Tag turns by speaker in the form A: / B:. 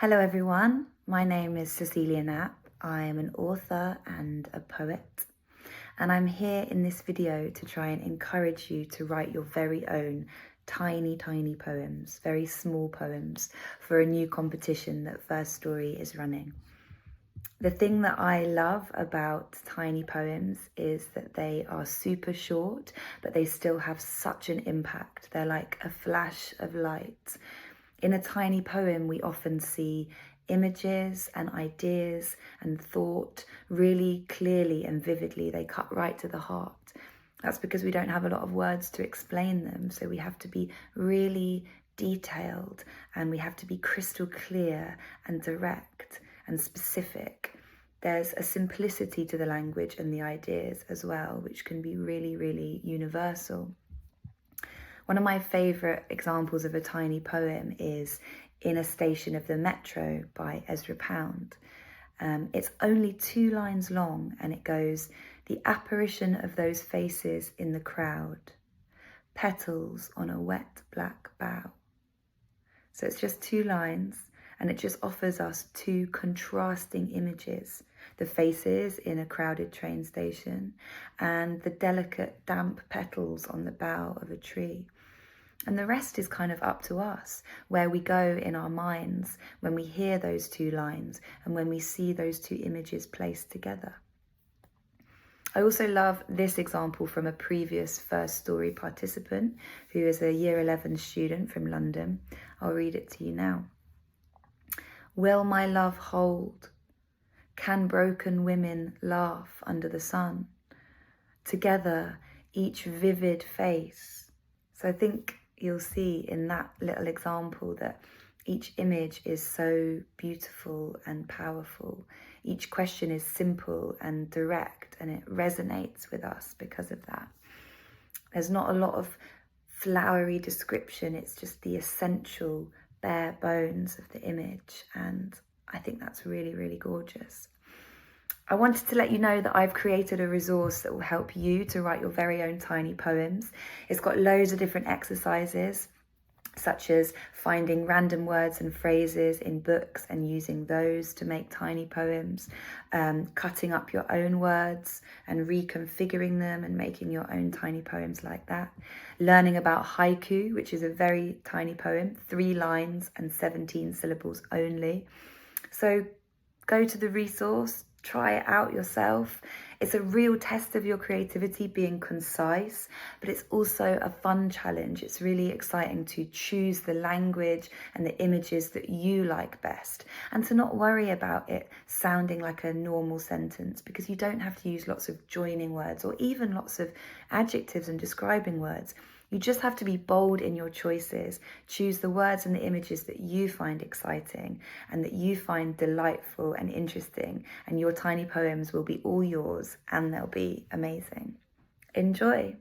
A: Hello everyone, my name is Cecilia Knapp. I am an author and a poet, and I'm here in this video to try and encourage you to write your very own tiny poems, very small poems, for a new competition that First Story is running. The thing that I love about tiny poems is that they are super short, but they still have such an impact. They're like a flash of light. In a tiny poem, we often see images and ideas and thought really clearly and vividly. They cut right to the heart. That's because we don't have a lot of words to explain them. So we have to be really detailed, and we have to be crystal clear and direct and specific. There's a simplicity to the language and the ideas as well, which can be really universal. One of my favourite examples of a tiny poem is In a Station of the Metro by Ezra Pound. It's only 2 lines long, and it goes, "The apparition of those faces in the crowd, petals on a wet black bough." So it's just 2 lines, and it just offers us 2 contrasting images: the faces in a crowded train station and the delicate damp petals on the bough of a tree. And the rest is kind of up to us, where we go in our minds when we hear those 2 lines and when we see those 2 images placed together. I also love this example from a previous First Story participant who is a Year 11 student from London. I'll read it to you now. "Will my love hold? Can broken women laugh under the sun? Together, each vivid face." So I think you'll see in that little example that each image is so beautiful and powerful. Each question is simple and direct, and it resonates with us because of that. There's not a lot of flowery description, it's just the essential bare bones of the image, and I think that's really gorgeous. I wanted to let you know that I've created a resource that will help you to write your very own tiny poems. It's got loads of different exercises, such as finding random words and phrases in books and using those to make tiny poems, cutting up your own words and reconfiguring them and making your own tiny poems like that, learning about haiku, which is a very tiny poem, 3 lines and 17 syllables only. So go to the resource, try it out yourself. It's a real test of your creativity, being concise, but it's also a fun challenge. It's really exciting to choose the language and the images that you like best, and to not worry about it sounding like a normal sentence, because you don't have to use lots of joining words or even lots of adjectives and describing words. You just have to be bold in your choices, choose the words and the images that you find exciting and that you find delightful and interesting, and your tiny poems will be all yours and they'll be amazing. Enjoy!